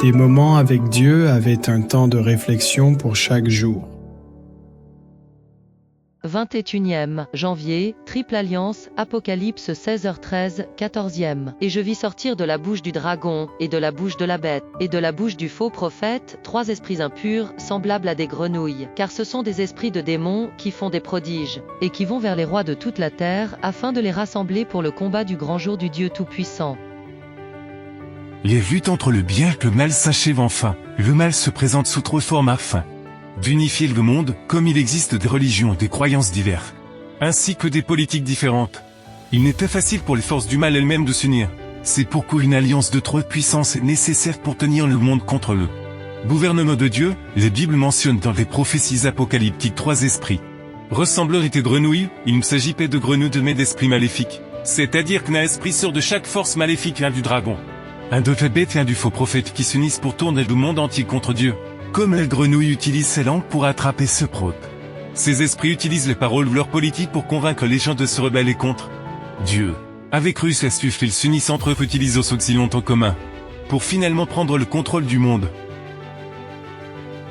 Des moments avec Dieu avaient un temps de réflexion pour chaque jour. 21e janvier, Triple Alliance, Apocalypse 16h13, 14e. Et je vis sortir de la bouche du dragon, et de la bouche de la bête, et de la bouche du faux prophète, 3 esprits impurs, semblables à des grenouilles. Car ce sont des esprits de démons, qui font des prodiges, et qui vont vers les rois de toute la terre, afin de les rassembler pour le combat du grand jour du Dieu Tout-Puissant. Les luttes entre le bien et le mal s'achèvent enfin. Le mal se présente sous 3 formes afin d'unifier le monde, comme il existe des religions et des croyances diverses, ainsi que des politiques différentes. Il n'est pas facile pour les forces du mal elles-mêmes de s'unir. C'est pourquoi une alliance de 3 puissances est nécessaire pour tenir le monde contre le gouvernement de Dieu. Les Bibles mentionnent dans les prophéties apocalyptiques 3 esprits. Ressembleurs étaient grenouilles, il ne s'agit pas de grenouilles mais d'esprits maléfiques. C'est-à-dire qu'un esprit sort de chaque force maléfique, un du dragon, un de la bête et un du faux prophète qui s'unissent pour tourner le monde entier contre Dieu. Comme la grenouille utilise ses langues pour attraper ce prote. Ces esprits utilisent les paroles ou leur politique pour convaincre les gens de se rebeller contre Dieu. Avec Russe et astuce, ils s'unissent entre eux et utilisent aux auxiliants en commun pour finalement prendre le contrôle du monde.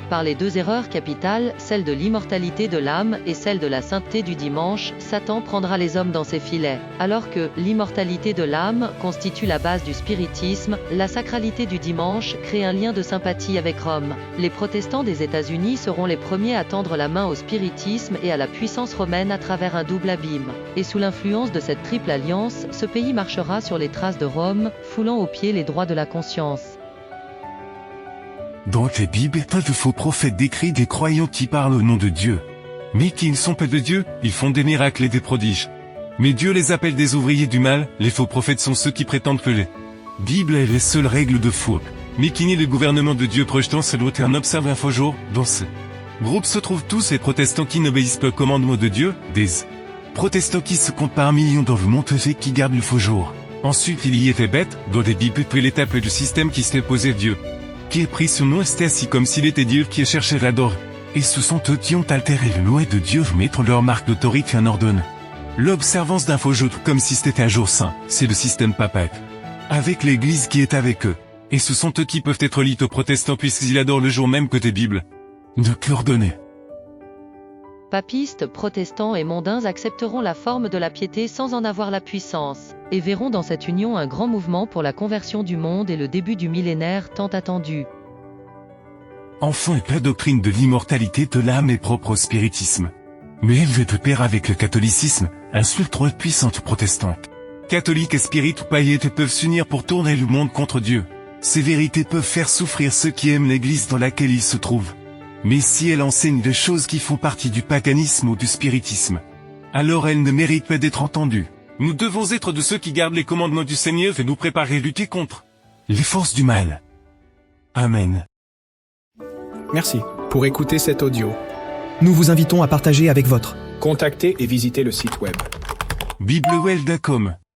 Par les 2 erreurs capitales, celle de l'immortalité de l'âme et celle de la sainteté du dimanche, Satan prendra les hommes dans ses filets. Alors que l'immortalité de l'âme constitue la base du spiritisme, la sacralité du dimanche crée un lien de sympathie avec Rome. Les protestants des États-Unis seront les premiers à tendre la main au spiritisme et à la puissance romaine à travers un double abîme. Et sous l'influence de cette triple alliance, ce pays marchera sur les traces de Rome, foulant aux pieds les droits de la conscience. Dans les Bibles, pas de faux prophètes décrits des croyants qui parlent au nom de Dieu. Mais qui ne sont pas de Dieu, ils font des miracles et des prodiges. Mais Dieu les appelle des ouvriers du mal, les faux prophètes sont ceux qui prétendent que les Bible est les seules règles de foi. Mais qui nie le gouvernement de Dieu projetant ce doute et en observe un faux jour. Dans ce groupe se trouvent tous ces protestants qui n'obéissent pas au commandement de Dieu, des protestants qui se comptent par millions dans le monde et qui gardent le faux jour. Ensuite il y était bête, dans les Bibles puis l'étape du système qui s'est opposé à Dieu, qui est pris son nom et c'était assis comme s'il était Dieu qui est cherché l'adorer. Et ce sont eux qui ont altéré le loi de Dieu mettre leur marque d'autorité en ordonne l'observance d'un faux jour comme si c'était un jour saint. C'est le système papal, avec l'église qui est avec eux. Et ce sont eux qui peuvent être liés aux protestants puisqu'ils adorent le jour même que tes Bibles ne l'ordonnaient. Papistes, protestants et mondains accepteront la forme de la piété sans en avoir la puissance, et verront dans cette union un grand mouvement pour la conversion du monde et le début du millénaire tant attendu. Enfin, la doctrine de l'immortalité de l'âme est propre au spiritisme. Mais elle veut de pair avec le catholicisme, insulte 3 puissantes protestantes. Catholiques et spirites ou païennes peuvent s'unir pour tourner le monde contre Dieu. Ces vérités peuvent faire souffrir ceux qui aiment l'église dans laquelle ils se trouvent. Mais si elle enseigne des choses qui font partie du paganisme ou du spiritisme, alors elle ne mérite pas d'être entendue. Nous devons être de ceux qui gardent les commandements du Seigneur et nous préparer à lutter contre les forces du mal. Amen. Merci pour écouter cet audio. Nous vous invitons à partager avec votre. Contactez et visitez le site web. biblewell.com